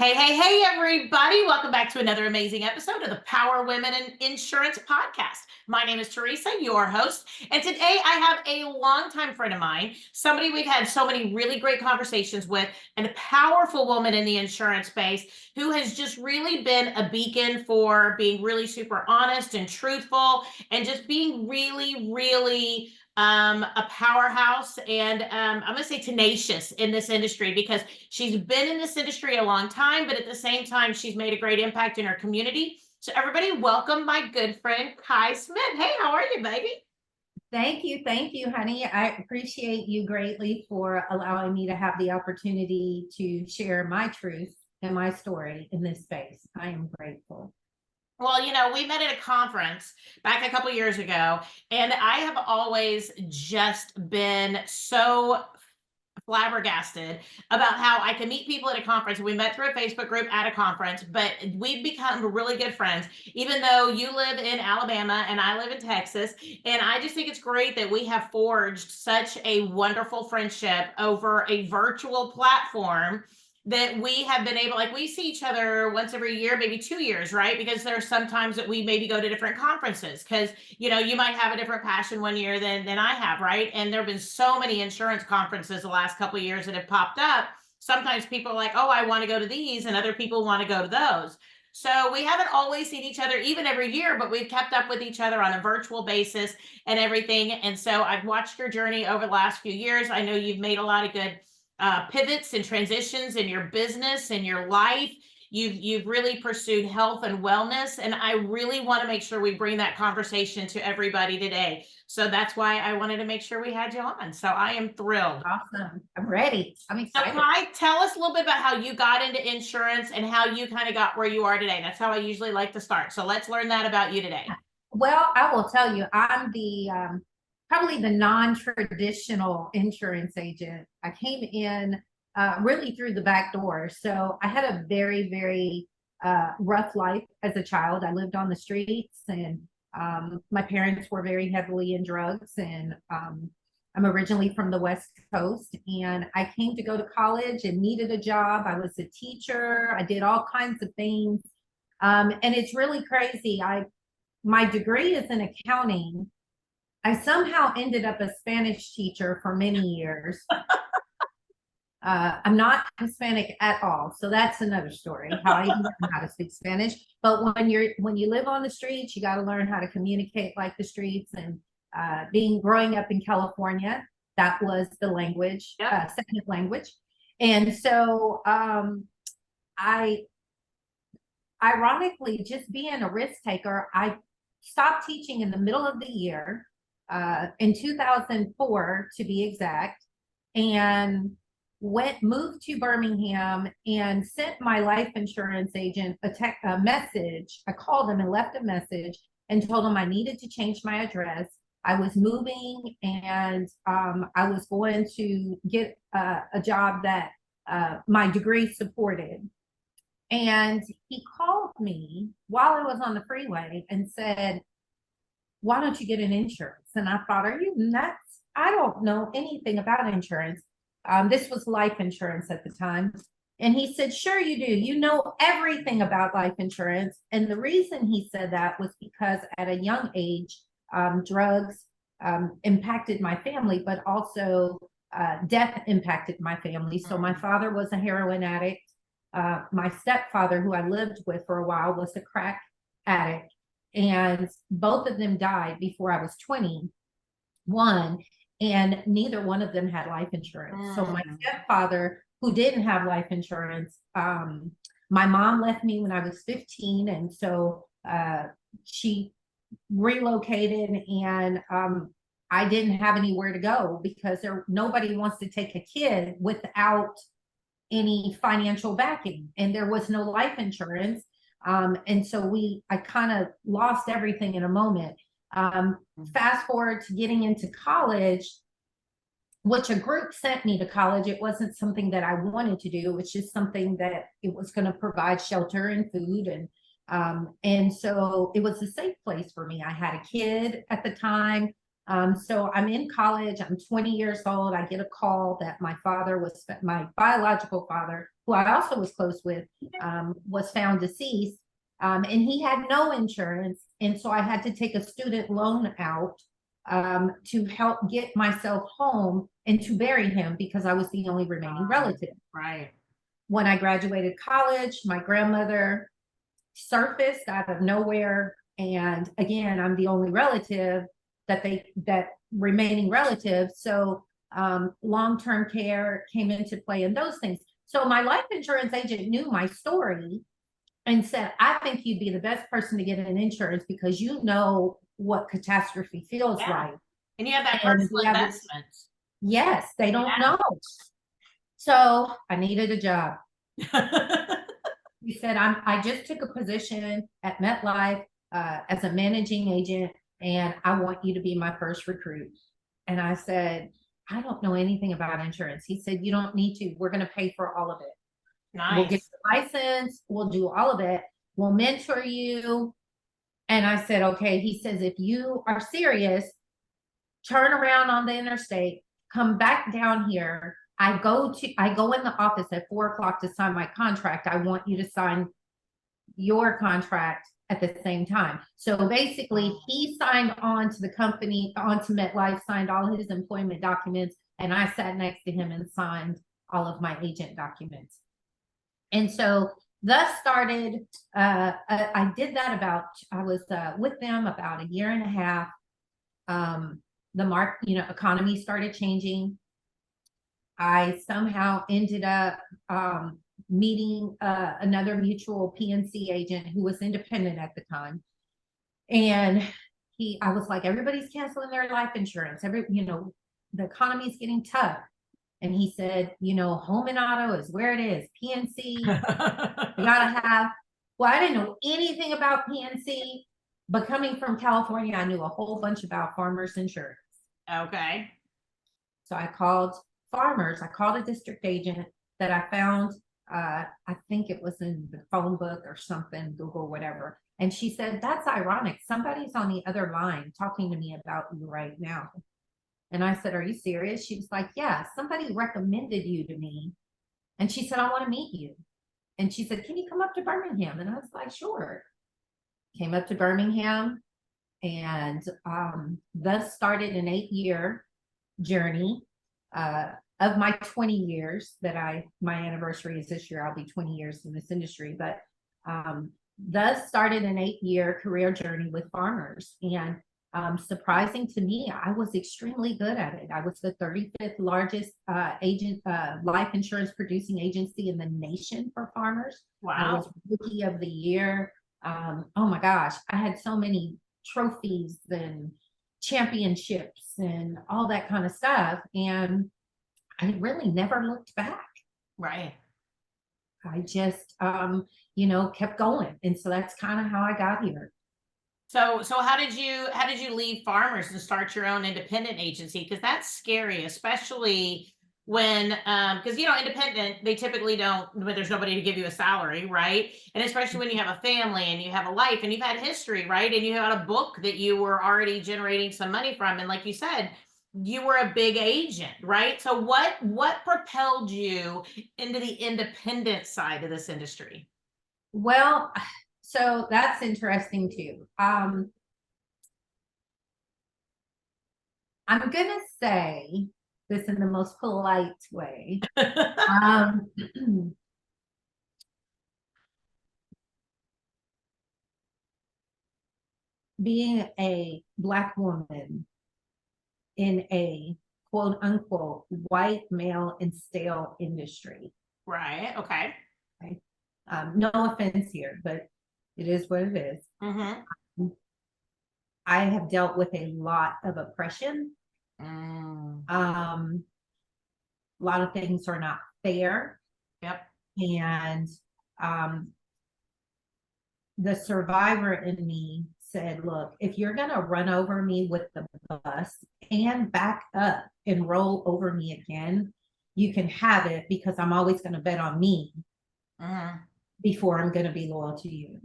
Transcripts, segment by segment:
Hey, everybody. Welcome back to another amazing episode of the Power Women in Insurance podcast. My name is Teresa, your host. And today I have a longtime friend of mine, somebody we've had so many really great conversations with, and a powerful woman in the insurance space who has just really been a beacon for being really super honest and truthful and just being really a powerhouse and I'm going to say tenacious in this industry because she's been in this industry a long time, but at the same time, she's made a great impact in her community. So everybody, welcome my good friend, Kai Smith. Hey, how are you, baby? Thank you, honey. I appreciate you greatly for allowing me to have the opportunity to share my truth and my story in this space. I am grateful. Well, we met at a conference back a couple years ago, and I have always just been so flabbergasted about how I can meet people at a conference. We met through a Facebook group at a conference, but we've become really good friends, even though you live in Alabama and I live in Texas. And I just think it's great that we have forged such a wonderful friendship over a virtual platform that we have been able, like we see each other once every year, maybe 2 years, right? Because there are some times that we maybe go to different conferences because you might have a different passion one year than I have, right? And there have been so many insurance conferences the last couple of years that have popped up. Sometimes people are like, oh, I want to go to these, and other people want to go to those. So we haven't always seen each other even every year, but we've kept up with each other on a virtual basis and everything. And so I've watched your journey over the last few years. I know you've made a lot of good pivots and transitions in your business and your life. You've really pursued health and wellness, and I really want to make sure we bring that conversation to everybody today. So that's why I wanted to make sure we had you on. So I am thrilled. Awesome. I'm ready. I'm excited. Kai, tell us a little bit about how you got into insurance and how you kind of got where you are today. That's how I usually like to start. So let's learn that about you today. Well, I will tell you, I'm the probably the non-traditional insurance agent. I came in really through the back door. So I had a very rough life as a child. I lived on the streets, and my parents were very heavily in drugs. And I'm originally from the West Coast, and I came to go to college and needed a job. I was a teacher. I did all kinds of things. And it's really crazy. My degree is in accounting. I somehow ended up a Spanish teacher for many years. I'm not Hispanic at all, so that's another story. How I even learned how to speak Spanish. But when you live on the streets, you got to learn how to communicate like the streets. And growing up in California, that was the language, second language. And so I, ironically, just being a risk taker, I stopped teaching in the middle of the year, in 2004 to be exact, and moved to Birmingham and sent my life insurance agent a message. I called him and left a message and told him I needed to change my address. I was moving, and I was going to get a job that my degree supported. And he called me while I was on the freeway and said, why don't you get an insurance? And I thought, are you nuts? I don't know anything about insurance. This was life insurance at the time. And he said, sure you do. You know everything about life insurance. And the reason he said that was because at a young age, drugs impacted my family, but also death impacted my family. So my father was a heroin addict. My stepfather, who I lived with for a while, was a crack addict. And both of them died before I was 21, and neither one of them had life insurance. So my stepfather, who didn't have life insurance, my mom left me when I was 15, and so she relocated, and I didn't have anywhere to go because nobody wants to take a kid without any financial backing, and there was no life insurance. And so I kind of lost everything in a moment. Fast forward to getting into college, which a group sent me to college. It wasn't something that I wanted to do. It was just something that it was going to provide shelter and food. And so it was a safe place for me. I had a kid at the time. So I'm in college, I'm 20 years old. I get a call that my biological father who I also was close with, was found deceased. And he had no insurance. And so I had to take a student loan out to help get myself home and to bury him because I was the only remaining relative. Right. When I graduated college, my grandmother surfaced out of nowhere. And again, I'm the only relative that remaining relative. So long-term care came into play and those things. So my life insurance agent knew my story and said, I think you'd be the best person to get an insurance because you know what catastrophe feels like. And you have that And personal investment. Yes, they don't know. So I needed a job. He said, I just took a position at MetLife as a managing agent, and I want you to be my first recruit. And I said, I don't know anything about insurance. He said, you don't need to. We're going to pay for all of it. Nice. We'll get the license. We'll do all of it. We'll mentor you. And I said, okay. He says, if you are serious, turn around on the interstate, come back down here. I go in the office at 4 o'clock to sign my contract. I want you to sign your contract at the same time. So basically he signed on to the company, onto MetLife, signed all his employment documents, and I sat next to him and signed all of my agent documents. And so thus started, I did that I was with them about a year and a half. The economy started changing. I somehow ended up meeting another mutual PNC agent who was independent at the time. And I was like, everybody's canceling their life insurance. The economy's getting tough. And he said, home and auto is where it is. PNC, you gotta have. Well, I didn't know anything about PNC, but coming from California, I knew a whole bunch about Farmers Insurance. Okay. So I called Farmers. I called a district agent that I found. I think it was in the phone book or something, Google, whatever. And she said, that's ironic. Somebody's on the other line talking to me about you right now. And I said, are you serious? She was like, yeah, somebody recommended you to me. And she said, I want to meet you. And she said, can you come up to Birmingham? And I was like, sure. Came up to Birmingham and thus started an 8-year journey of my 20 years my anniversary is this year. I'll be 20 years in this industry, but thus started an 8-year career journey with Farmers. And surprising to me, I was extremely good at it. I was the 35th largest life insurance producing agency in the nation for Farmers. Wow. I was Rookie of the Year. Oh my gosh, I had so many trophies and championships and all that kind of stuff. And I really never looked back. Right. I just, kept going. And so that's kind of how I got here. So how did you leave Farmers and start your own independent agency? Because that's scary, especially when because independent, they typically don't, when there's nobody to give you a salary, right? And especially when you have a family and you have a life and you've had history, right? And you had a book that you were already generating some money from. And like you said, you were a big agent, right? So what propelled you into the independent side of this industry? Well, so that's interesting too. I'm gonna say this in the most polite way. Being a Black woman in a quote unquote white male and stale industry. Right. Okay. Right? No offense here, but it is what it is. Mm-hmm. I have dealt with a lot of oppression. A lot of things are not fair. Yep. And the survivor in me said, look, if you're going to run over me with the bus and back up and roll over me again, you can have it because I'm always going to bet on me before I'm going to be loyal to you.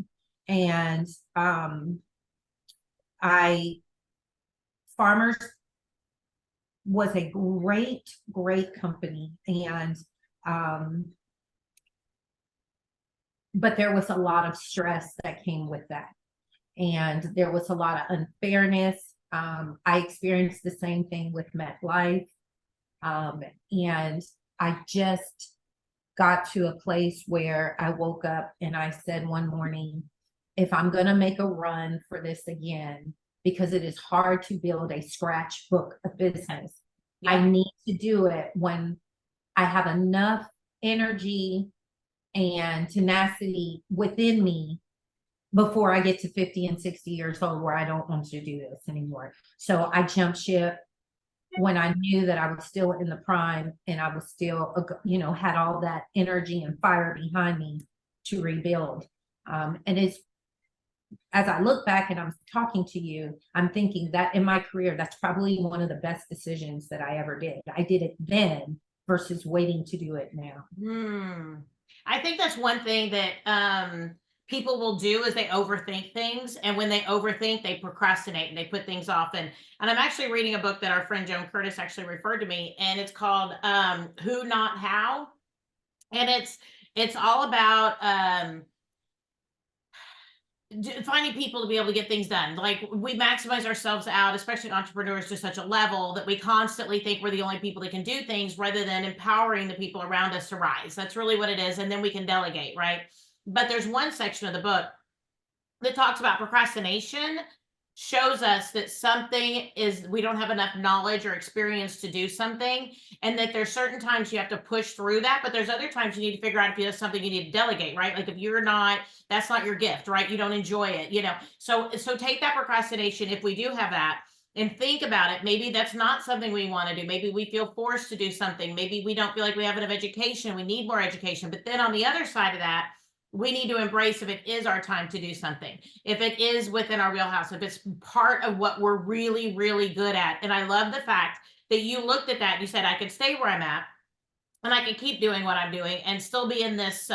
And Farmers was a great company. And but there was a lot of stress that came with that. And there was a lot of unfairness. I experienced the same thing with MetLife. And I just got to a place where I woke up and I said one morning, if I'm going to make a run for this again, because it is hard to build a scratchbook of business, Yeah. I need to do it when I have enough energy and tenacity within me before I get to 50 and 60 years old, where I don't want to do this anymore. So I jumped ship when I knew that I was still in the prime and I was still, you know, had all that energy and fire behind me to rebuild. And it's, as I look back and I'm talking to you, I'm thinking that in my career, that's probably one of the best decisions that I ever did. I did it then versus waiting to do it now. I think that's one thing that people will do is they overthink things, and when they overthink, they procrastinate and they put things off. And I'm actually reading a book that our friend Joan Curtis actually referred to me, and it's called Who Not How, and it's all about finding people to be able to get things done. Like, we maximize ourselves out, especially entrepreneurs, to such a level that we constantly think we're the only people that can do things, rather than empowering the people around us to rise. That's really what it is. And then we can delegate, right? But there's one section of the book that talks about procrastination, shows us that something is, we don't have enough knowledge or experience to do something, and that there's certain times you have to push through that, but there's other times you need to figure out if you have something you need to delegate, right? Like, if you're not, that's not your gift, right? You don't enjoy it, you know. So take that procrastination, if we do have that, and think about it. Maybe that's not something we want to do. Maybe we feel forced to do something. Maybe we don't feel like we have enough education, we need more education. But then on the other side of that, we need to embrace if it is our time to do something, if it is within our wheelhouse, if it's part of what we're really, really good at. And I love the fact that you looked at that and you said, I could stay where I'm at and I can keep doing what I'm doing and still be in this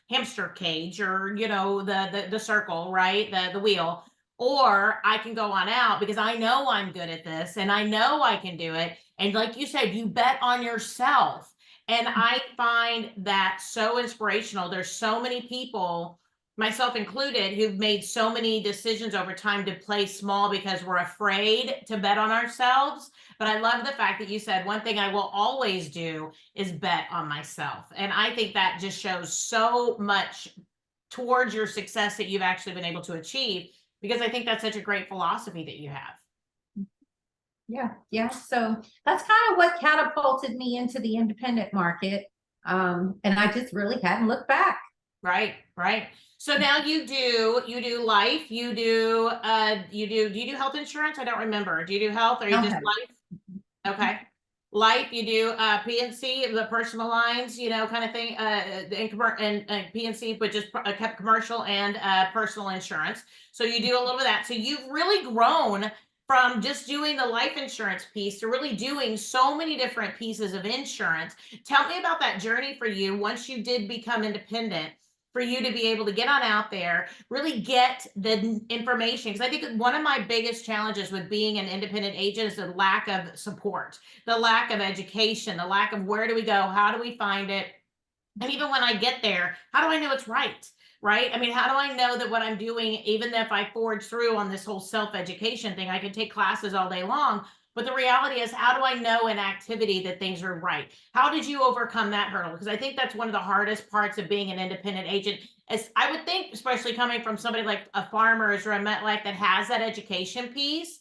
hamster cage, or, you know, the circle, right? The wheel. Or I can go on out because I know I'm good at this and I know I can do it. And like you said, you bet on yourself. And I find that so inspirational. There's so many people, myself included, who've made so many decisions over time to play small because we're afraid to bet on ourselves. But I love the fact that you said, one thing I will always do is bet on myself. And I think that just shows so much towards your success that you've actually been able to achieve, because I think that's such a great philosophy that you have. Yeah. So that's kind of what catapulted me into the independent market. And I just really hadn't looked back. Right. So now you do life, do you do health insurance? I don't remember. Do you do health, or you just life? Okay. Life, you do PNC, the personal lines, you know, kind of thing, and PNC, but just kept commercial and personal insurance. So you do a little bit of that. So you've really grown from just doing the life insurance piece to really doing so many different pieces of insurance. Tell me about that journey for you once you did become independent, for you to be able to get on out there, really get the information. Because I think one of my biggest challenges with being an independent agent is the lack of support, the lack of education, the lack of where do we go, how do we find it? And even when I get there, how do I know it's right? Right? I mean, how do I know that what I'm doing, even if I forge through on this whole self-education thing, I can take classes all day long. But the reality is, how do I know in activity that things are right? How did you overcome that hurdle? Because I think that's one of the hardest parts of being an independent agent. As I would think, especially coming from somebody like a Farmers or a MetLife that has that education piece.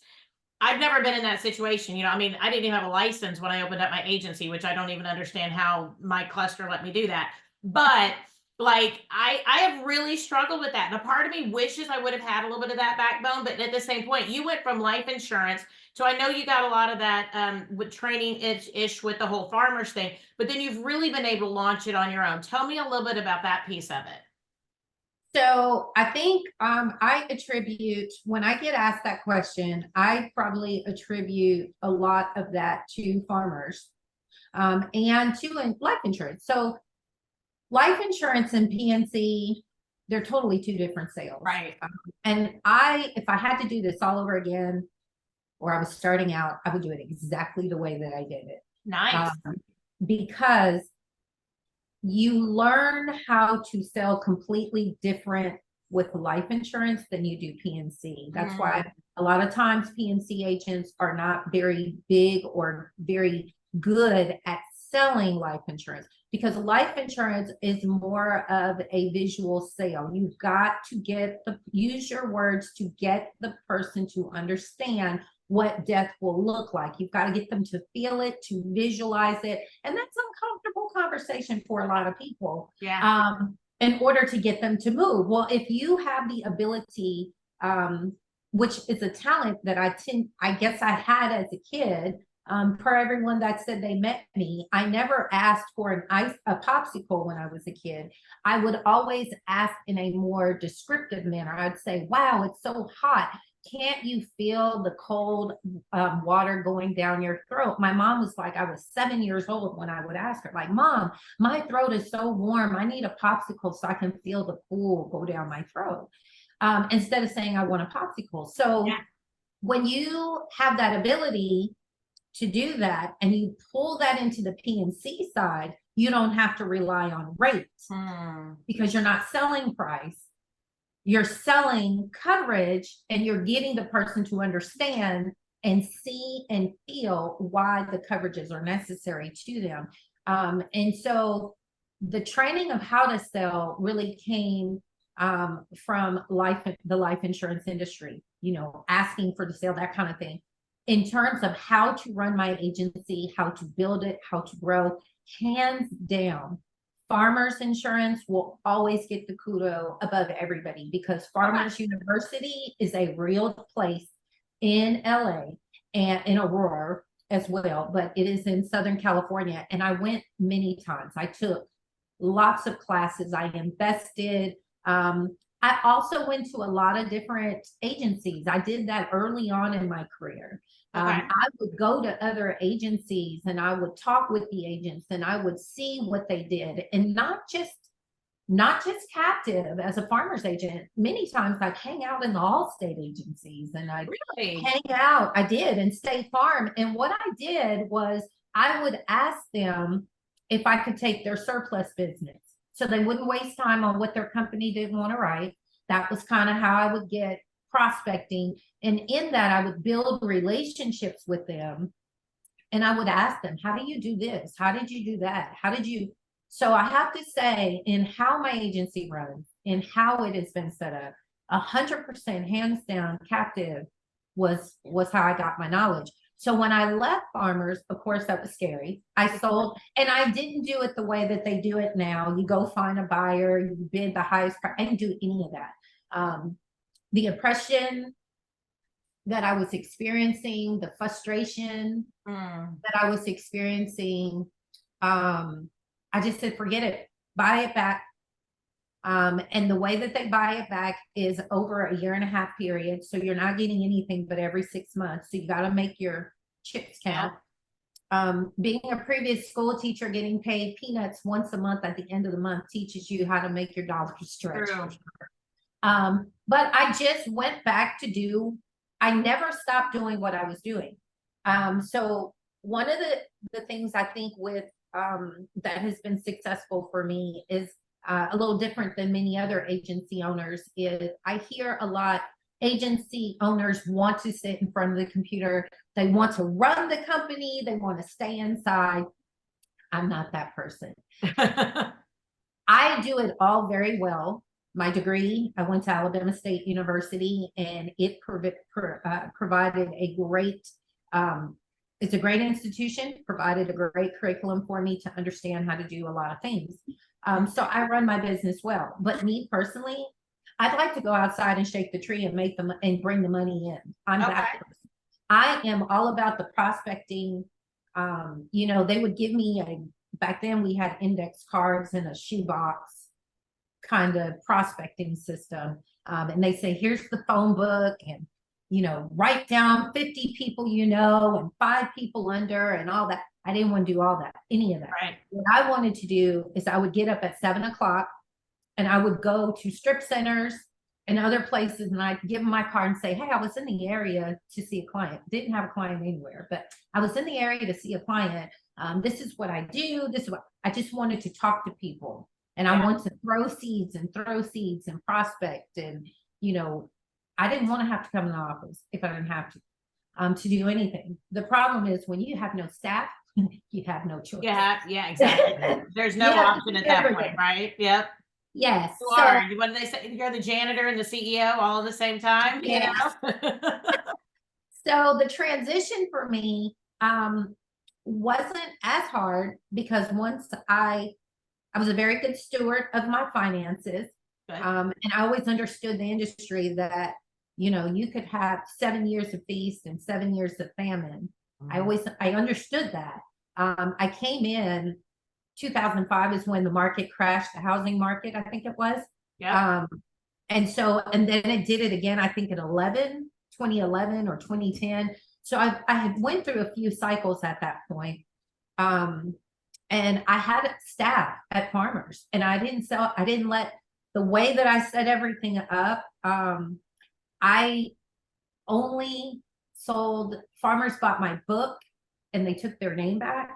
I've never been in that situation. You know, I mean, I didn't even have a license when I opened up my agency, which I don't even understand how my cluster let me do that. But like, I have really struggled with that. And a part of me wishes I would have had a little bit of that backbone. But at the same point, you went from life insurance. So I know you got a lot of that with training ish with the whole Farmers thing, but then you've really been able to launch it on your own. Tell me a little bit about that piece of it. So I think I attribute, when I get asked that question, I probably attribute a lot of that to Farmers and to life insurance. So life insurance and PNC, they're totally two different sales. Right. And if I had to do this all over again, or I was starting out, I would do it exactly the way that I did it. Nice. Because you learn how to sell completely different with life insurance than you do PNC. That's why a lot of times PNC agents are not very big or very good at selling life insurance, because life insurance is more of a visual sale. You've got to use your words to get the person to understand what death will look like. You've got to get them to feel it, to visualize it. And that's uncomfortable conversation for a lot of people. Yeah. In order to get them to move. Well, if you have the ability, which is a talent that I guess I had as a kid, per everyone that said they met me, I never asked for a popsicle when I was a kid. I would always ask in a more descriptive manner. I'd say, wow, it's so hot. Can't you feel the cold water going down your throat? My mom was like, I was 7 years old when I would ask her, like, Mom, my throat is so warm. I need a popsicle so I can feel the cool go down my throat. Instead of saying I want a popsicle. So Yeah. when you have that ability to do that and you pull that into the PNC side, you don't have to rely on rates because you're not selling price. You're selling coverage, and you're getting the person to understand and see and feel why the coverages are necessary to them. And so the training of how to sell really came from the life insurance industry, asking for the sale, that kind of thing. In terms of how to run my agency, how to build it, how to grow, hands down, Farmers Insurance will always get the kudo above everybody, because Farmers University is a real place in LA and in Aurora as well, but it is in Southern California. And I went many times. I took lots of classes. I invested. I also went to a lot of different agencies. I did that early on in my career. I would go to other agencies and I would talk with the agents and I would see what they did, and not just captive as a farmer's agent. Many times I'd hang out in the Allstate agencies and I'd hang out. I did in State Farm. And what I did was I would ask them if I could take their surplus business so they wouldn't waste time on what their company didn't want to write. That was kind of how I would get prospecting. And in that, I would build relationships with them. And I would ask them, how do you do this? How did you do that? How did you? So I have to say, in how my agency runs, in how it has been set up, 100% hands down captive was how I got my knowledge. So when I left Farmers, of course, that was scary. I sold, and I didn't do it the way that they do it now. You go find a buyer, you bid the highest price. I didn't do any of that. The oppression that I was experiencing, the frustration that I was experiencing, I just said, forget it, buy it back. And the way that they buy it back is over a 1.5 year period. So you're not getting anything but every 6 months. So you got to make your chips count. Being a previous school teacher, getting paid peanuts once a month at the end of the month teaches you how to make your dollars stretch. But I just went back to I never stopped doing what I was doing. So one of the things I think with that has been successful for me is a little different than many other agency owners is I hear a lot agency owners want to sit in front of the computer. They want to run the company. They want to stay inside. I'm not that person. I do it all very well. My degree, I went to Alabama State University, and it provided a great, it's a great institution, provided a great curriculum for me to understand how to do a lot of things. So I run my business well, but me personally, I'd like to go outside and shake the tree and make them and bring the money in. I'm that person. I am all about the prospecting. They would give me back then we had index cards in a shoebox kind of prospecting system. And they say, here's the phone book, and, write down 50 people, and 5 people under and all that. I didn't want to do all that, any of that. Right. What I wanted to do is I would get up at 7 o'clock and I would go to strip centers and other places, and I'd give them my card and say, hey, I was in the area to see a client. Didn't have a client anywhere, but I was in the area to see a client. This is what I do. This is what I just wanted to talk to people. And I want to throw seeds and prospect. And, you know, I didn't want to have to come in the office if I didn't have to do anything. The problem is when you have no staff, you have no choice. Yeah, exactly. There's no option at that point, right? Yep. Yes. You are. What do they say? You're the janitor and the CEO all at the same time. Yeah. You know? So the transition for me wasn't as hard because once I was a very good steward of my finances. And I always understood the industry that, you know, you could have 7 years of feast and 7 years of famine. I understood that. I came in 2005 is when the market crashed, the housing market, I think it was. Yeah. And then it did it again, I think in 2011 or 2010. So I had went through a few cycles at that point. And I had staff at Farmers, and I didn't let the way that I set everything up. I only sold, Farmers bought my book and they took their name back,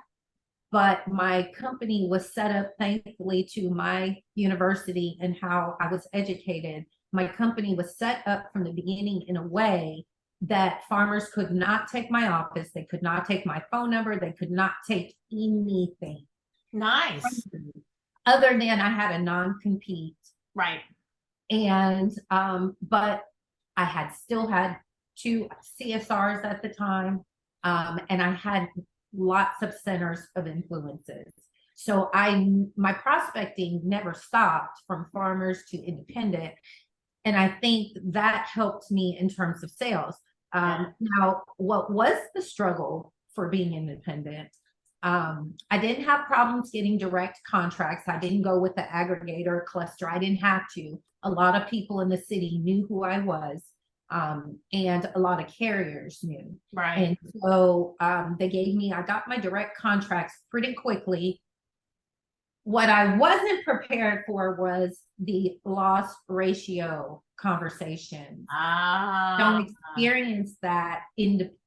but my company was set up thankfully to my university and how I was educated. My company was set up from the beginning in a way that Farmers could not take my office. They could not take my phone number. They could not take anything. Nice. Other than I had a non-compete. Right. And, but I still had 2 CSRs at the time. And I had lots of centers of influences. So my prospecting never stopped from Farmers to independent. And I think that helped me in terms of sales. Now, what was the struggle for being independent? I didn't have problems getting direct contracts. I didn't go with the aggregator cluster. I didn't have to. A lot of people in the city knew who I was. And a lot of carriers knew. Right. And so I got my direct contracts pretty quickly. What I wasn't prepared for was the loss ratio conversation. Don't experience that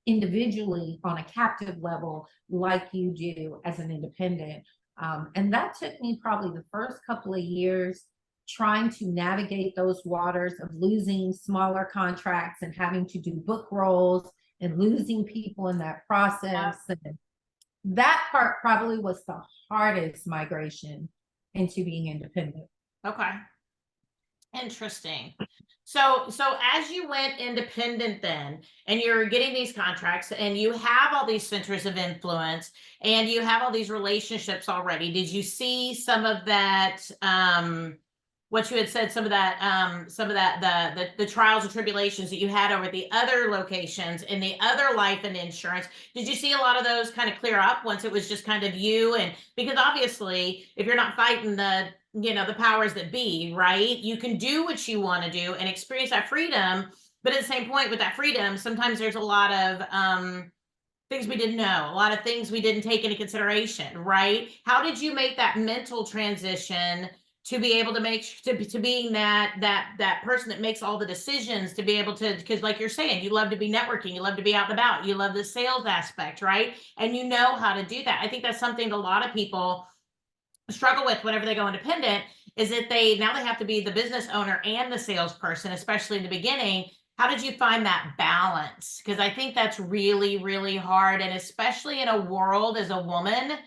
individually on a captive level like you do as an independent. And that took me probably the first couple of years trying to navigate those waters of losing smaller contracts and having to do book rolls and losing people in that process. And that part probably was the hardest migration into being independent. Okay. Interesting. So as you went independent then, and you're getting these contracts and you have all these centers of influence and you have all these relationships already, did you see some of that, what you had said, some of that, the trials and tribulations that you had over at the other locations in the other life and insurance? Did you see a lot of those kind of clear up once it was just kind of you? And because obviously, if you're not fighting the powers that be, right, you can do what you want to do and experience that freedom. But at the same point with that freedom, sometimes there's a lot of things we didn't know, a lot of things we didn't take into consideration, right? How did you make that mental transition to be able to to being that person that makes all the decisions, to be able to, because like you're saying, you love to be networking, you love to be out and about, you love the sales aspect, right? And you know how to do that. I think that's something that a lot of people struggle with whenever they go independent, is that they have to be the business owner and the salesperson, especially in the beginning. How did you find that balance? Because I think that's really, really hard. And especially in a world as a woman.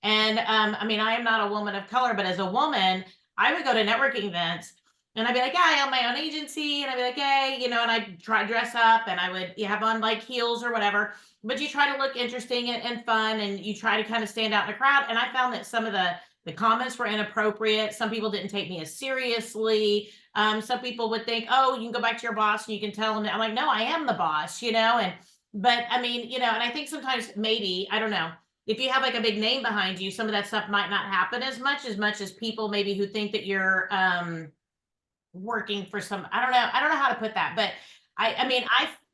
And I mean, I am not a woman of color, but as a woman, I would go to networking events and I'd be like, yeah, I own my own agency. And I'd be like, hey, and I'd try to dress up and I would have on like heels or whatever. But you try to look interesting and fun, and you try to kind of stand out in the crowd. And I found that some of the comments were inappropriate. Some people didn't take me as seriously. Some people would think, oh, you can go back to your boss and you can tell them that. I'm like, no, I am the boss, but I mean, and I think sometimes maybe, I don't know, if you have like a big name behind you, some of that stuff might not happen as much as people maybe who think that you're working for some, I don't know how to put that, but I mean,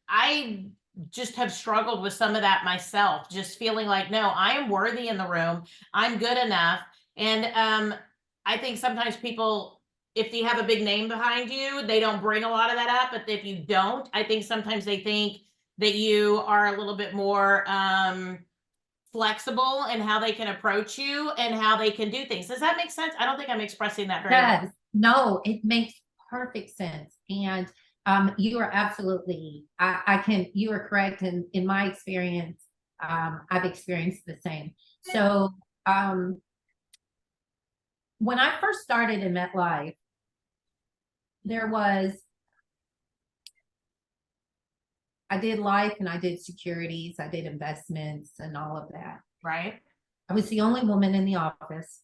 I just have struggled with some of that myself, just feeling like, no, I am worthy in the room. I'm good enough. And I think sometimes people, if you have a big name behind you, they don't bring a lot of that up. But if you don't, I think sometimes they think that you are a little bit more flexible in how they can approach you and how they can do things. Does that make sense? I don't think I'm expressing that very well. Does. No, it makes perfect sense. And you are absolutely, I can, you are correct. And in my experience, I've experienced the same. So when I first started in MetLife, I did life and I did securities, I did investments and all of that. Right. I was the only woman in the office.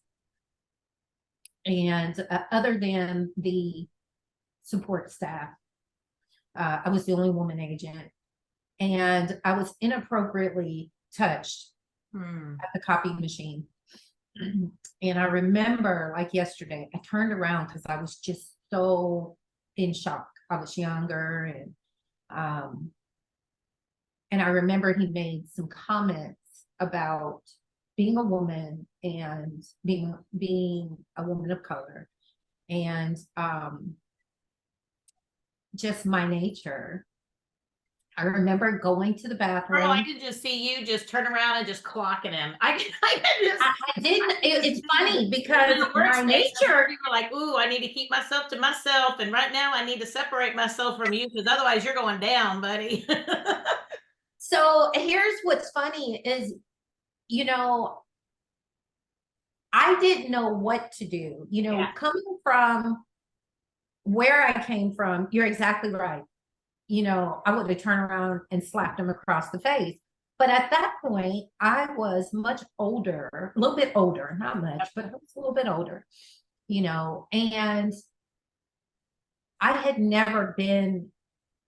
And other than the support staff, I was the only woman agent. And I was inappropriately touched at the copy machine. And I remember, like yesterday, I turned around because I was just so in shock. I was younger, and I remember he made some comments about being a woman and being a woman of color, and just my nature. I remember going to the bathroom. Girl, I could just see you just turn around and just clocking him. I just, I didn't. It's funny because in the my workspace, nature. you were like, "Ooh, I need to keep myself to myself, and right now I need to separate myself from you because otherwise you're going down, buddy." So here's what's funny is, you know, I didn't know what to do. You know, Yeah. coming from where I came from, you're exactly right. You know, I would have turned around and slapped him across the face. But at that point, I was much older, a little bit older, not much, but I was a little bit older, you know, and I had never been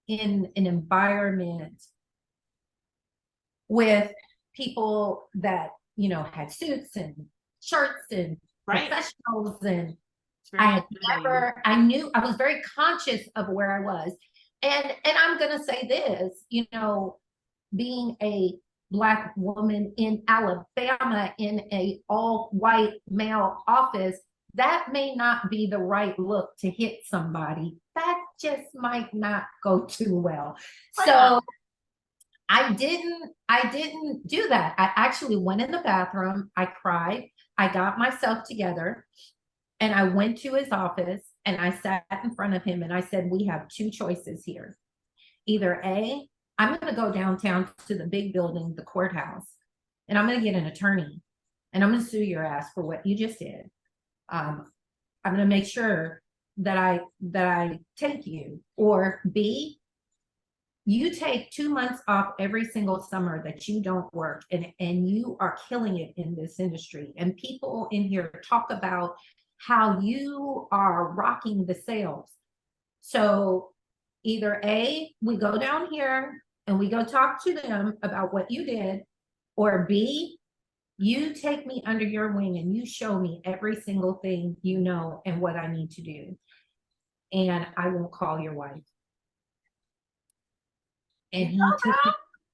in an environment with people that, you know, had suits and shirts and Right. professionals, and It's very I had intimidating. never, I knew, I was very conscious of where I was. And I'm gonna say this, you know, being a Black woman in Alabama in a all-white male office, that may not be the right look to hit somebody. That just might not go too well. So I didn't do that. I actually went in the bathroom, I cried, I got myself together, and I went to his office and I sat in front of him and I said, we have two choices here. Either A, I'm going to go downtown to the big building, the courthouse, and I'm going to get an attorney and I'm going to sue your ass for what you just did. I'm going to make sure that I take you. Or B, you take 2 months off every single summer that you don't work, and you are killing it in this industry. And people in here talk about how you are rocking the sales. So either A, we go down here and we go talk to them about what you did, or B, you take me under your wing and you show me every single thing you know and what I need to do. And I won't call your wife. And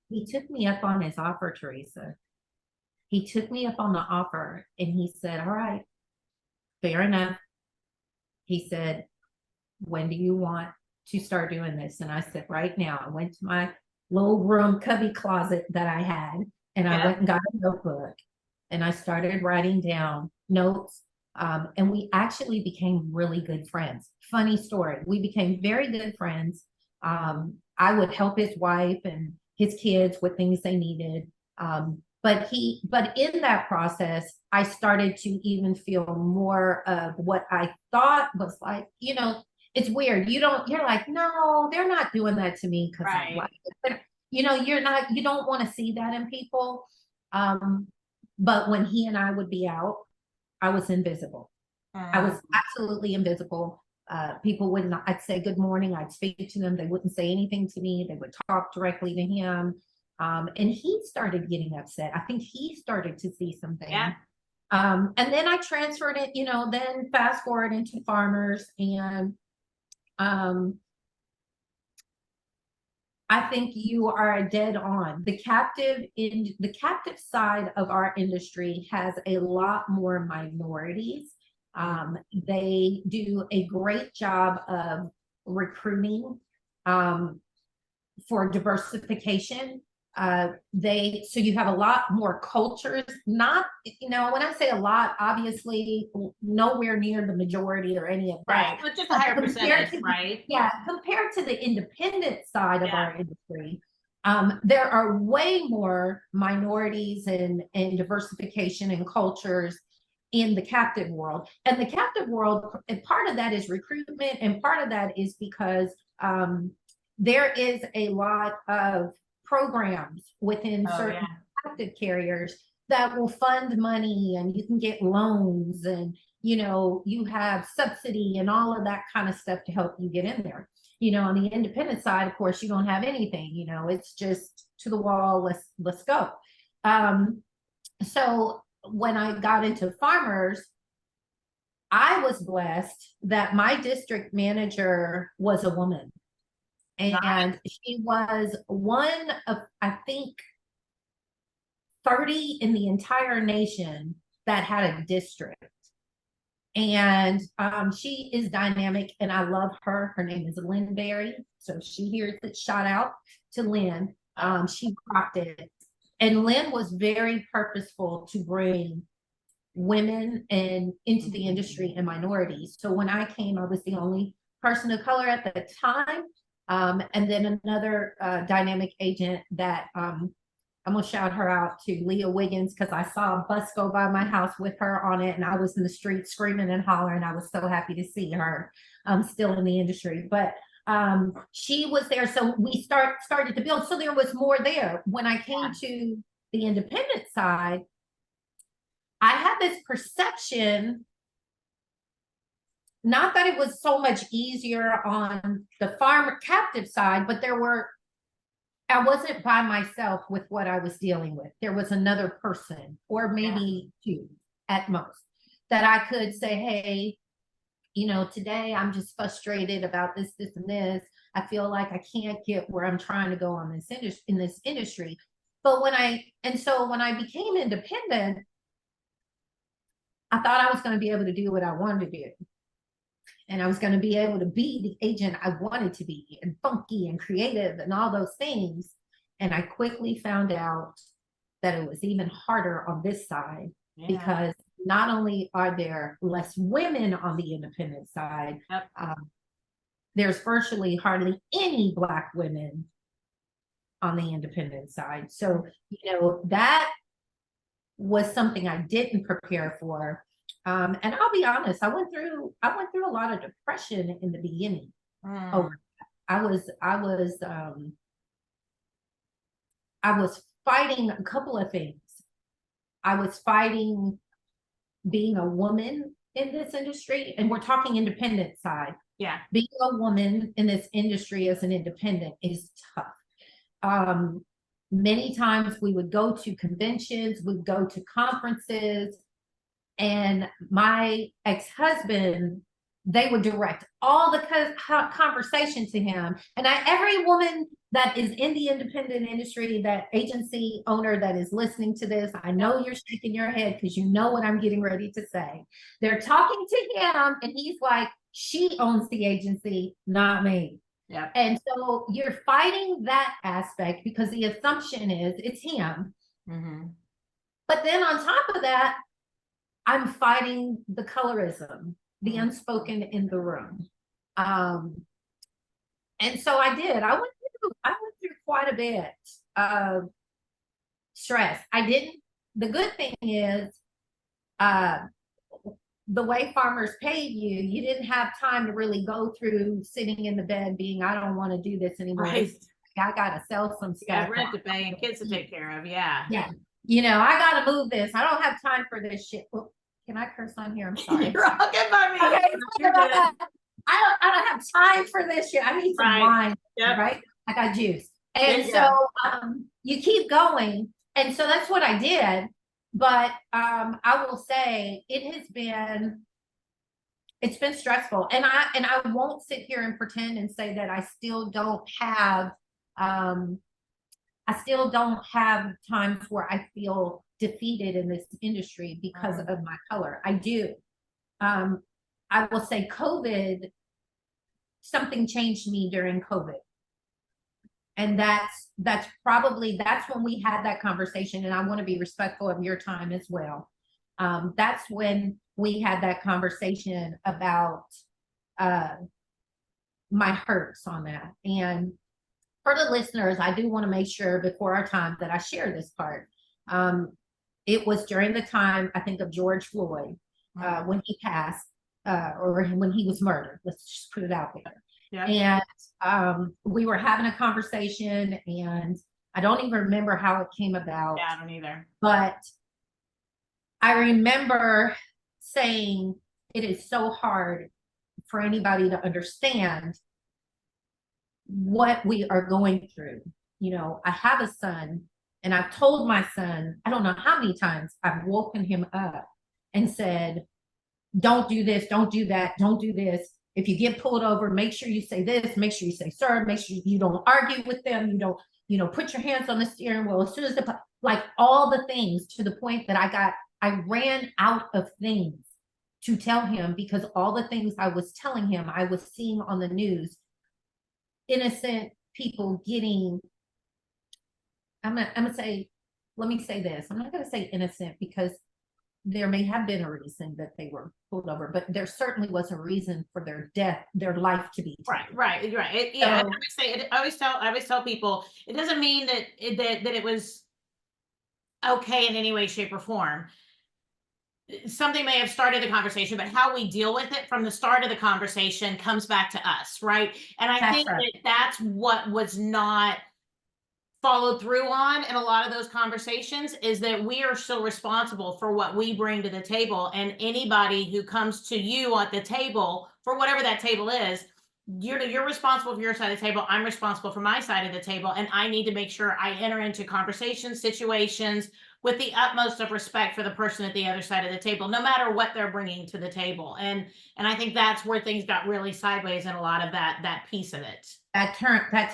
he took me up on his offer, Teresa. He took me up on the offer and he said, all right, fair enough. He said, when do you want to start doing this? And I said, right now. I went to my little room cubby closet that I had, and I went and got a notebook and I started writing down notes. And we actually became really good friends. Funny story. We became very good friends. I would help his wife and his kids with things they needed. But in that process, I started to even feel more of what I thought was like, you know, it's weird. You're like, no, they're not doing that to me because I'm Black. But, you know, you don't want to see that in people. But when he and I would be out, I was invisible. I was absolutely invisible. People wouldn't, I'd say good morning, I'd speak to them, they wouldn't say anything to me, they would talk directly to him. And he started getting upset. I think he started to see something. And then I transferred it, you know, then fast forward into farmers, and I think you are dead on. The captive side of our industry has a lot more minorities. They do a great job of recruiting for diversification. So you have a lot more cultures, not, when I say a lot, obviously nowhere near the majority or any of Right. that. But just a higher percentage, To, right? yeah, compared to the independent side of Yeah. our industry, there are way more minorities and diversification and cultures in the captive world. And the captive world, and part of that is recruitment, and part of that is because there is a lot of programs within certain captive carriers that will fund money, and you can get loans, and you have subsidy and all of that kind of stuff to help you get in there. On the independent side, of course, you don't have anything. It's just to the wall, let's go. So when I got into farmers, I was blessed that my district manager was a woman. And she was one of, I think, 30 in the entire nation that had a district. And she is dynamic, and I love her. Her name is Lynn Berry. So she hears it, shout out to Lynn. She rocked it. And Lynn was very purposeful to bring women into the industry and minorities. So when I came, I was the only person of color at the time. And then another dynamic agent that I'm gonna shout her out to, Leah Wiggins, because I saw a bus go by my house with her on it, and I was in the street screaming and hollering. I was so happy to see her still in the industry. But she was there, so we started to build. So there was more there. When I came to the independent side, I had this perception, not that it was so much easier on the farm captive side, but I wasn't by myself with what I was dealing with. There was another person, or maybe two at most, that I could say, hey, today I'm just frustrated about this, and this. I feel like I can't get where I'm trying to go in this industry. But when I became independent, I thought I was going to be able to do what I wanted to do. And I was going to be able to be the agent I wanted to be, and funky and creative and all those things. And I quickly found out that it was even harder on this side, because not only are there less women on the independent side, there's virtually hardly any Black women on the independent side. So, that was something I didn't prepare for. And I'll be honest, I went through a lot of depression in the beginning. Over I was fighting a couple of things. I was fighting being a woman in this industry, and we're talking independent side. Yeah. Being a woman in this industry as an independent is tough. Many times we would go to conventions, we'd go to conferences, and my ex-husband, they would direct all the conversation to him. And every woman that is in the independent industry, that agency owner that is listening to this, I know you're shaking your head because you know what I'm getting ready to say. They're talking to him, and he's like, she owns the agency, not me. Yeah. And so you're fighting that aspect because the assumption is it's him. But then on top of that, I'm fighting the colorism, the unspoken in the room. And so I did. I went through quite a bit of stress. The good thing is, the way farmers paid you, you didn't have time to really go through sitting in the bed being, I don't want to do this anymore. Right. I gotta sell some stuff. Rent to pay and kids to take care of. Yeah. Yeah. I gotta move this. I don't have time for this shit. Well, can I curse on here? I'm sorry. You're all good by me. Okay, I don't have time for this shit. I need some wine, right? I got juice. And so you keep going. And so that's what I did. But I will say it's been stressful. And I won't sit here and pretend and say that I still don't have times where I feel defeated in this industry because of my color. I do. I will say COVID, something changed me during COVID. And that's probably, that's when we had that conversation. And I want to be respectful of your time as well. That's when we had that conversation about my hurts on that. And for the listeners, I do want to make sure before our time that I share this part. It was during the time, I think, of George Floyd, when he passed, or when he was murdered. Let's just put it out there. Yeah. And we were having a conversation, and I don't even remember how it came about. Yeah, I don't either. But I remember saying it is so hard for anybody to understand what we are going through. You know, I have a son, and I've told my son, I don't know how many times I've woken him up and said, don't do this, don't do that, don't do this. If you get pulled over, make sure you say this, make sure you say sir, make sure you don't argue with them, you don't, you know, put your hands on the steering wheel as soon as the, like all the things, to the point that I ran out of things to tell him, because all the things I was telling him, I was seeing on the news, innocent people getting, I'm gonna say, let me say this, I'm not gonna say innocent, because there may have been a reason that they were pulled over, but there certainly was a reason for their death, their life to be taken. Right. Yeah, so, I always say it. I always tell people, it doesn't mean that that it was okay in any way, shape, or form. Something may have started the conversation, but how we deal with it from the start of the conversation comes back to us, right? And I think that that's what was not followed through on in a lot of those conversations, is that we are still responsible for what we bring to the table, and anybody who comes to you at the table for whatever that table is, you're responsible for your side of the table, I'm responsible for my side of the table, and I need to make sure I enter into conversations, situations with the utmost of respect for the person at the other side of the table, no matter what they're bringing to the table. And I think that's where things got really sideways in a lot of that piece of it. That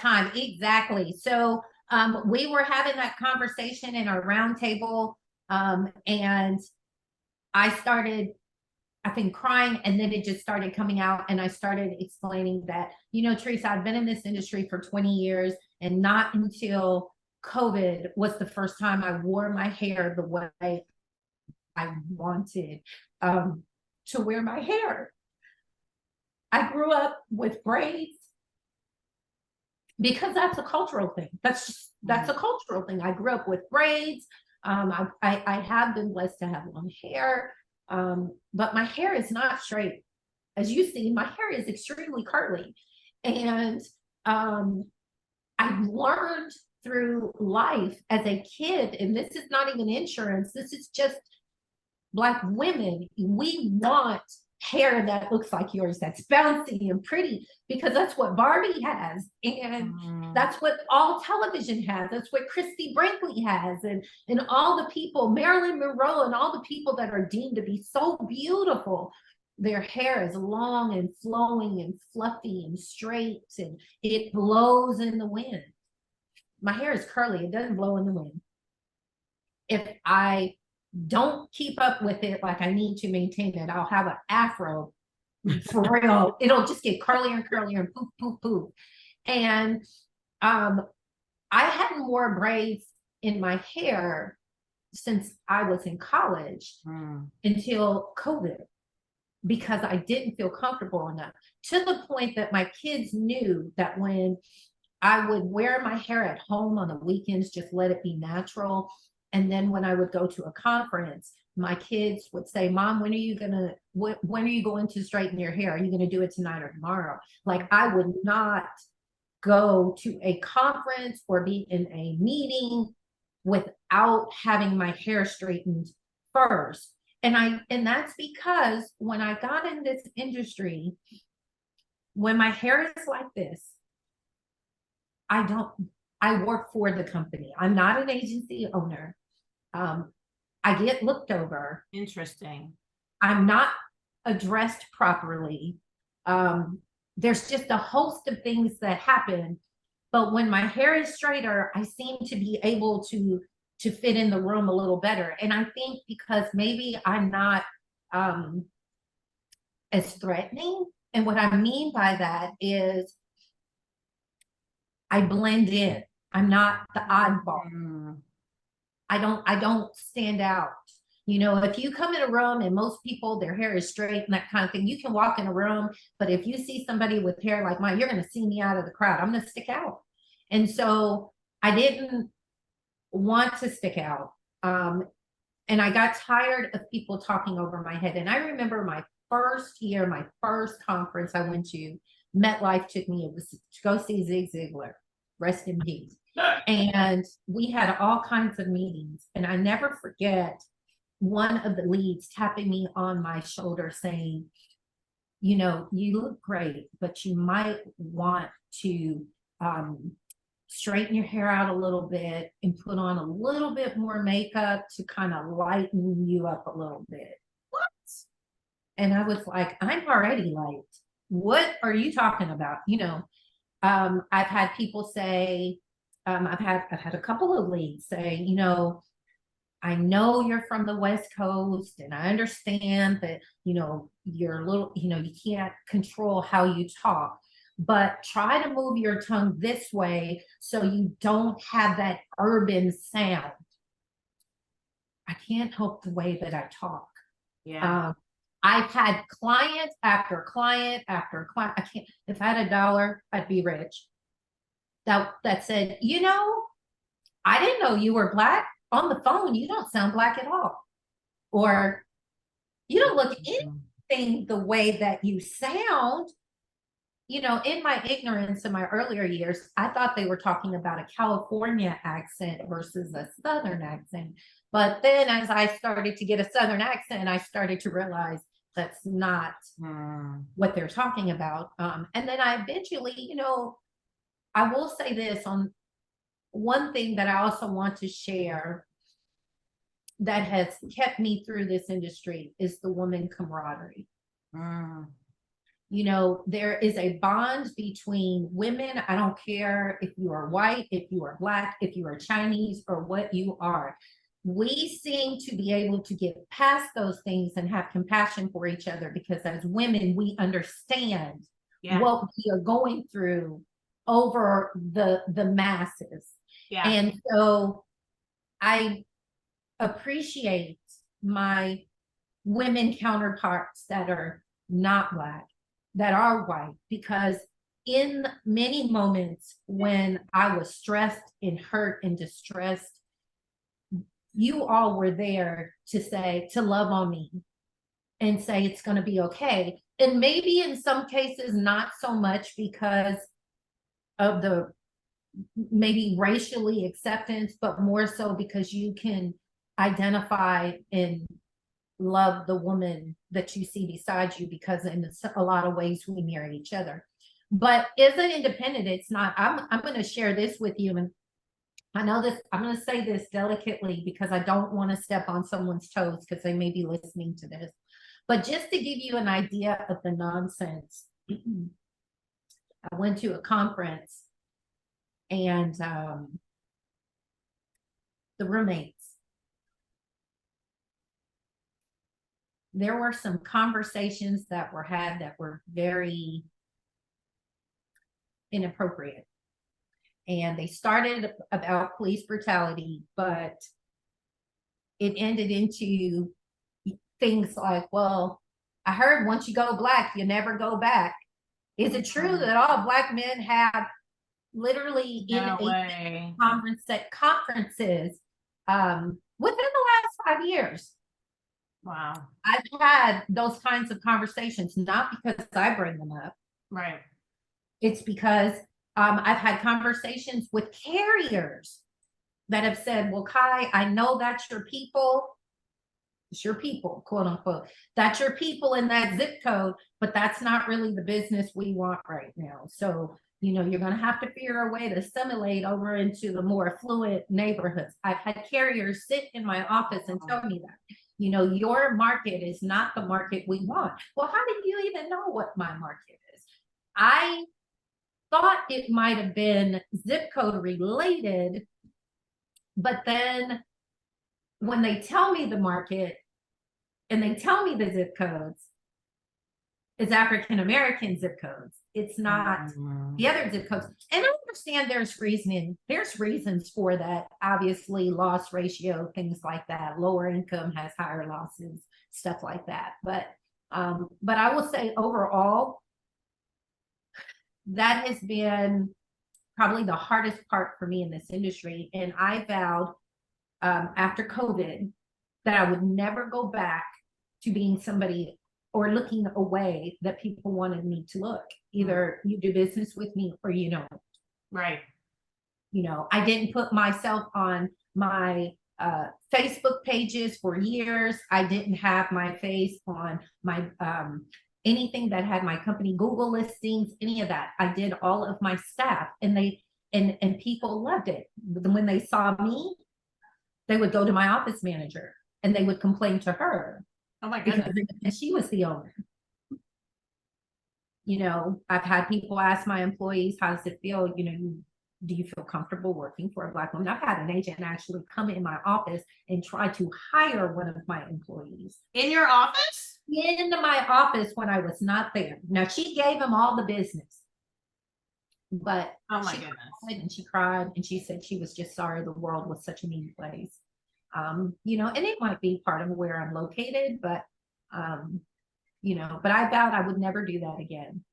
time, exactly. So we were having that conversation in our round table, and I started, I think, crying, and then it just started coming out, and I started explaining that, you know, Teresa, I've been in this industry for 20 years, and not until COVID was the first time I wore my hair the way I wanted to wear my hair. I grew up with braids because that's a cultural thing. That's a cultural thing. I grew up with braids. I have been blessed to have long hair, but my hair is not straight. As you see, my hair is extremely curly. And I've learned through life as a kid, and this is not even insurance, this is just Black women, we want hair that looks like yours, that's bouncy and pretty, because that's what Barbie has, and that's what all television has, that's what Christy Brinkley has, and all the people, Marilyn Monroe, and all the people that are deemed to be so beautiful, their hair is long and flowing and fluffy and straight, and it blows in the wind. My hair is curly, it doesn't blow in the wind. If I don't keep up with it like I need to maintain it, I'll have an afro for real. It'll just get curlier and curlier and poof, poof, poof. And I hadn't worn braids in my hair since I was in college until COVID, because I didn't feel comfortable enough, to the point that my kids knew that when I would wear my hair at home on the weekends, just let it be natural. And then when I would go to a conference, my kids would say, Mom, when are you going to straighten your hair? Are you going to do it tonight or tomorrow? Like, I would not go to a conference or be in a meeting without having my hair straightened first. And that's because when I got in this industry, when my hair is like this, I work for the company. I'm not an agency owner. I get looked over. Interesting. I'm not addressed properly. There's just a host of things that happen. But when my hair is straighter, I seem to be able to fit in the room a little better. And I think because maybe I'm not as threatening. And what I mean by that is I blend in. I'm not the oddball. I don't stand out. You know, if you come in a room and most people, their hair is straight and that kind of thing, you can walk in a room, but if you see somebody with hair like mine, you're going to see me out of the crowd. I'm going to stick out. And so I didn't want to stick out. And I got tired of people talking over my head. And I remember my first year, my first conference I went to, MetLife took me, it was to go see Zig Ziglar, rest in peace. And we had all kinds of meetings. And I never forget one of the leads tapping me on my shoulder saying, you know, you look great, but you might want to straighten your hair out a little bit and put on a little bit more makeup to kind of lighten you up a little bit. What? And I was like, I'm already light. What are you talking about? You know, I've had people say, I've had a couple of leads say, you know, I know you're from the West Coast and I understand that, you know, you're a little, you know, you can't control how you talk, but try to move your tongue this way so you don't have that urban sound. I can't help the way that I talk. Yeah. I've had client after client after client. I can't, if I had $1, I'd be rich. That said, you know, I didn't know you were Black. On the phone, you don't sound Black at all. Or you don't look anything the way that you sound. You know, in my ignorance in my earlier years, I thought they were talking about a California accent versus a Southern accent. But then as I started to get a Southern accent, I started to realize that's not what they're talking about. And then I eventually, you know, I will say this on one thing that I also want to share that has kept me through this industry is the woman camaraderie. You know, there is a bond between women. I don't care if you are white, if you are Black, if you are Chinese, or what you are. We seem to be able to get past those things and have compassion for each other because as women, we understand what we are going through over the masses. Yeah. And so I appreciate my women counterparts that are not Black, that are white, because in many moments when I was stressed and hurt and distressed, you all were there to say, to love on me and say it's going to be okay. And maybe in some cases, not so much because of the maybe racially acceptance, but more so because you can identify and love the woman that you see beside you, because in a lot of ways we mirror each other. But as an independent, it's not. I'm going to share this with you, and I know this. I'm going to say this delicately because I don't want to step on someone's toes because they may be listening to this. But just to give you an idea of the nonsense, I went to a conference, and the roommates, there were some conversations that were had that were very inappropriate. And they started about police brutality, but it ended into things like, well, I heard once you go Black, you never go back. Is it true that all Black men have literally in conferences within the last 5 years? Wow. I've had those kinds of conversations, not because I bring them up. Right. It's because I've had conversations with carriers that have said, well, Kai, I know that's your people. It's your people, quote unquote. That's your people in that zip code, but that's not really the business we want right now. So, you know, you're going to have to figure a way to assimilate over into the more affluent neighborhoods. I've had carriers sit in my office and tell me that, you know, your market is not the market we want. Well, how did you even know what my market is? I thought it might have been zip code related, but then when they tell me the market and they tell me the zip codes, is African American zip codes. It's not the other zip codes. And I understand there's reasons for that. Obviously, loss ratio, things like that. Lower income has higher losses, stuff like that. But I will say overall, that has been probably the hardest part for me in this industry. And I vowed after COVID that I would never go back to being somebody or looking a way that people wanted me to look. Either you do business with me or you don't. Right. You know, I didn't put myself on my Facebook pages for years. I didn't have my face on my anything that had my company Google listings, any of that. I did all of my staff, and and people loved it. When they saw me, they would go to my office manager and they would complain to her. Oh my goodness. And she was the owner. You know, I've had people ask my employees, how does it feel? You know, do you feel comfortable working for a Black woman? I've had an agent actually come in my office and try to hire one of my employees. In your office? Into my office when I was not there. Now, she gave him all the business. But oh my she goodness. Cried and she cried and she said she was just sorry the world was such a mean place. You know, and it might be part of where I'm located, but you know, but I vowed I would never do that again.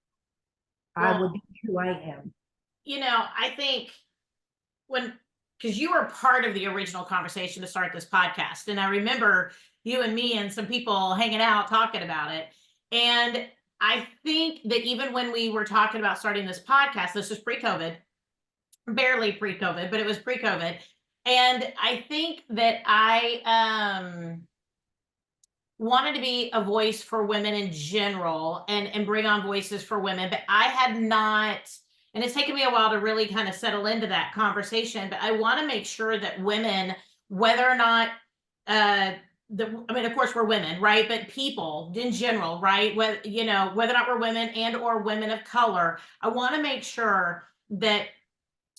Well, I would be who I am. You know, I think because you were part of the original conversation to start this podcast, and I remember you and me and some people hanging out talking about it. And I think that even when we were talking about starting this podcast, this was pre-COVID, barely pre-COVID, but it was pre-COVID. And I think that I wanted to be a voice for women in general and bring on voices for women, but I had not, and it's taken me a while to really kind of settle into that conversation, but I want to make sure that women, whether or not I mean, of course we're women, right? But people in general, right? Whether, you know, whether or not we're women and or women of color, I want to make sure that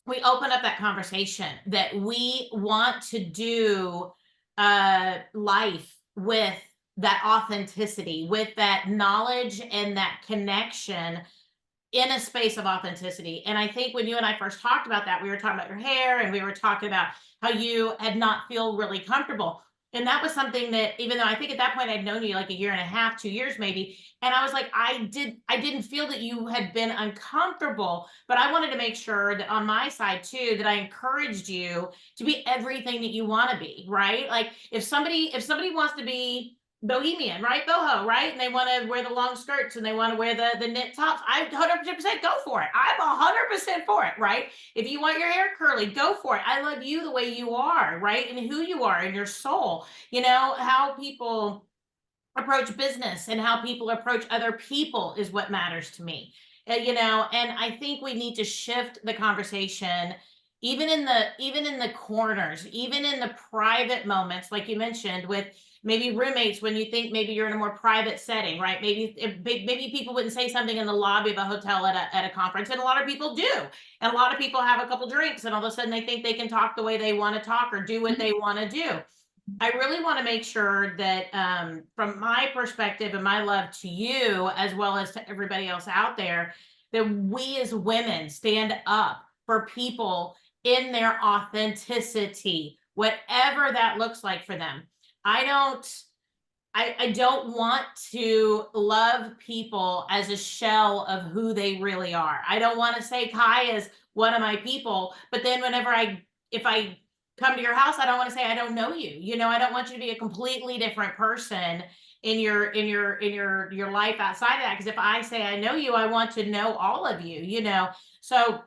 we open up that conversation, that we want to do life with that authenticity, with that knowledge and that connection in a space of authenticity. And I think when you and I first talked about that, we were talking about your hair and we were talking about how you had not feel really comfortable. And that was something that, even though I think at that point I'd known you like a year and a half, 2 years maybe, and I was like, I didn't feel that you had been uncomfortable, but I wanted to make sure that on my side too, that I encouraged you to be everything that you want to be, right? Like if somebody wants to be bohemian, right? Boho, right? And they want to wear the long skirts and they want to wear the knit tops. I 100% go for it. I'm 100% for it, right? If you want your hair curly, go for it. I love you the way you are, right? And who you are and your soul. You know, how people approach business and how people approach other people is what matters to me. You know, and I think we need to shift the conversation even in the corners, even in the private moments, like you mentioned, with maybe roommates, when you think maybe you're in a more private setting, right? Maybe people wouldn't say something in the lobby of a hotel at a conference, and a lot of people do. And a lot of people have a couple drinks and all of a sudden they think they can talk the way they want to talk or do what they want to do. I really want to make sure that from my perspective and my love to you, as well as to everybody else out there, that we as women stand up for people in their authenticity, whatever that looks like for them. I don't want to love people as a shell of who they really are. I don't want to say Kai is one of my people, but then if I come to your house, I don't want to say I don't know you. You know, I don't want you to be a completely different person in your life outside of that. Because if I say I know you, I want to know all of you, you know. So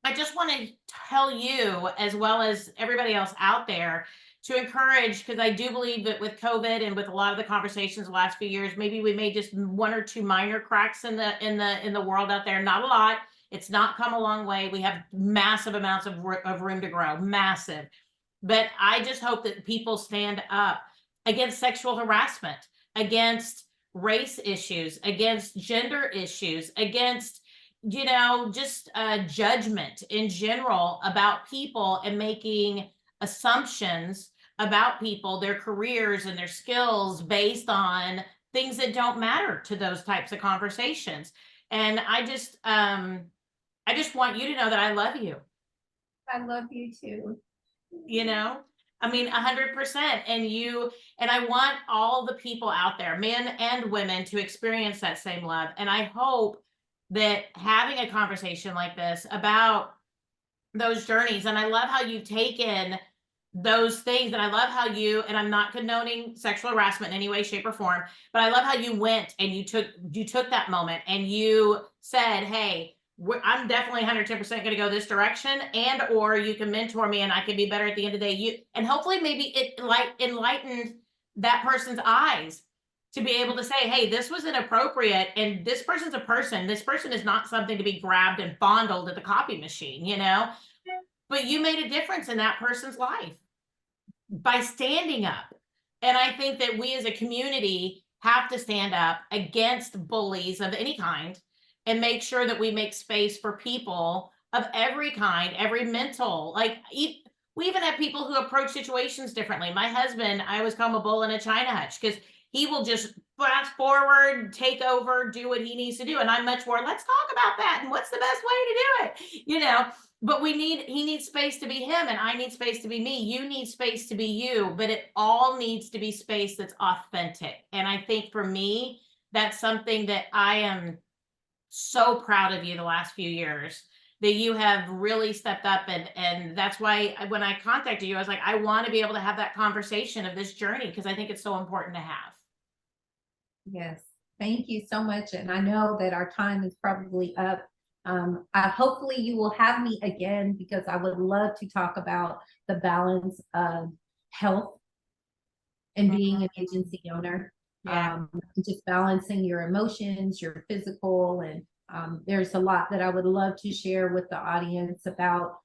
I just want to tell you, as well as everybody else out there, to encourage, because I do believe that with COVID and with a lot of the conversations the last few years, maybe we made just one or two minor cracks in the world out there. Not a lot. It's not come a long way. We have massive amounts of room to grow, massive. But I just hope that people stand up against sexual harassment, against race issues, against gender issues, against, you know, just judgment in general about people and making assumptions about people, their careers and their skills based on things that don't matter to those types of conversations. And I just want you to know that I love you. I love you too. You know, I mean, 100%. And I want all the people out there, men and women, to experience that same love. And I hope that having a conversation like this about those journeys, and I love how you've taken those things, and I love how and I'm not condoning sexual harassment in any way, shape, or form, but I love how you went and you took that moment and you said, hey, I'm definitely 110% going to go this direction, and or you can mentor me and I can be better at the end of the day. And hopefully maybe it enlightened that person's eyes to be able to say, hey, this was inappropriate, and this person's a person. This person is not something to be grabbed and fondled at the copy machine, but you made a difference in that person's life by standing up. And I think that we as a community have to stand up against bullies of any kind and make sure that we make space for people of every kind, every mental, we even have people who approach situations differently. My husband, I always call him a bull in a china hutch, because he will just fast forward, take over, do what he needs to do. And I'm much more, let's talk about that. And what's the best way to do it? But he needs space to be him, and I need space to be me. You need space to be you, but it all needs to be space that's authentic. And I think for me, that's something that I am so proud of you the last few years, that you have really stepped up. And that's why when I contacted you, I was like, I want to be able to have that conversation of this journey, because I think it's so important to have. Yes, thank you so much. And I know that our time is probably up. Hopefully you will have me again, because I would love to talk about the balance of health and being an agency owner. Yeah. Just balancing your emotions, your physical, and there's a lot that I would love to share with the audience about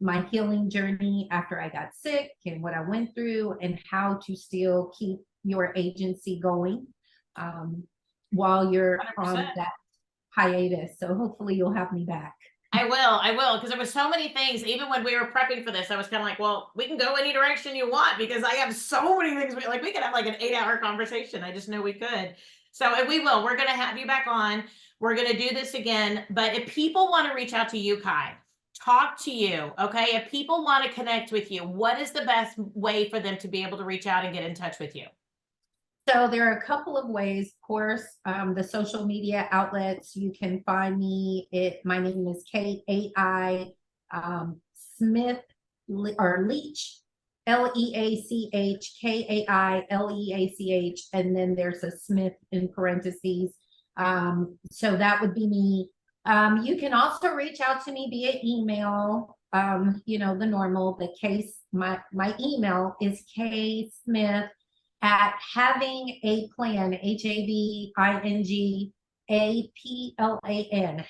my healing journey after I got sick and what I went through, and how to still keep your agency going while you're 100%. on that hiatus. So hopefully you'll have me back. I will, because there were so many things. Even when we were prepping for this, I was kind of like, well, we can go any direction you want, because I have so many things. We could have like an 8-hour conversation. I just know we could. So, and we will. We're going to have you back on. We're going to do this again. But if people want to reach out to you, Kai, talk to you, okay? If people want to connect with you, what is the best way for them to be able to reach out and get in touch with you? So there are a couple of ways, of course, the social media outlets. You can find me. My name is Kai Smith or Leach, LeachKaiLeach, and then there's a Smith in parentheses. So that would be me. You can also reach out to me via email. The normal. My email is ksmith at having a plan, HAVINGAPLAN,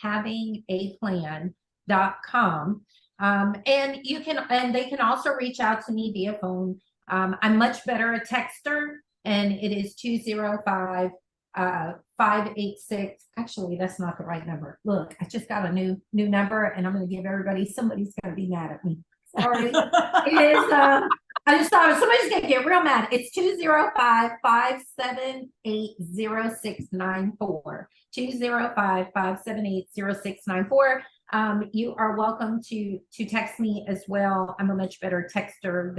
havingaplan.com. And they can also reach out to me via phone. I'm much better a texter, and it is 205-586. Actually, that's not the right number. Look, I just got a new number, and I'm going to give somebody's going to be mad at me. Sorry. It is I just thought somebody's gonna get real mad. It's 205-578-0694. 205-578-0694. You are welcome to text me as well. I'm a much better texter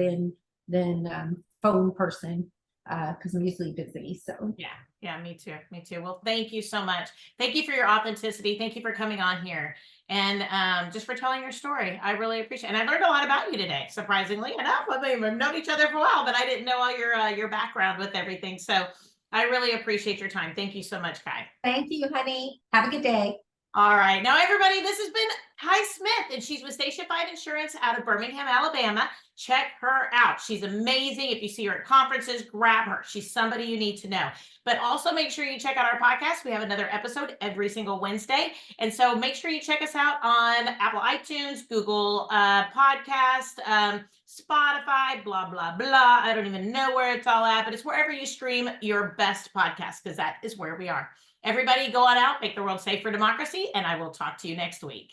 than phone person, because I'm usually busy. So yeah, me too. Well, thank you so much. Thank you for your authenticity. Thank you for coming on here, and just for telling your story. I really appreciate it. And I learned a lot about you today, surprisingly enough. I mean, we've known each other for a while, but I didn't know all your background with everything. So I really appreciate your time. Thank you so much, Kai. Thank you, honey. Have a good day. All right. Now, everybody, this has been Kai Smith, and she's with Stationfied Insurance out of Birmingham, Alabama. Check her out. She's amazing. If you see her at conferences, grab her. She's somebody you need to know. But also make sure you check out our podcast. We have another episode every single Wednesday. And so make sure you check us out on Apple iTunes, Google Podcast, Spotify, blah, blah, blah. I don't even know where it's all at, but it's wherever you stream your best podcast, because that is where we are. Everybody go on out, make the world safe for democracy, and I will talk to you next week.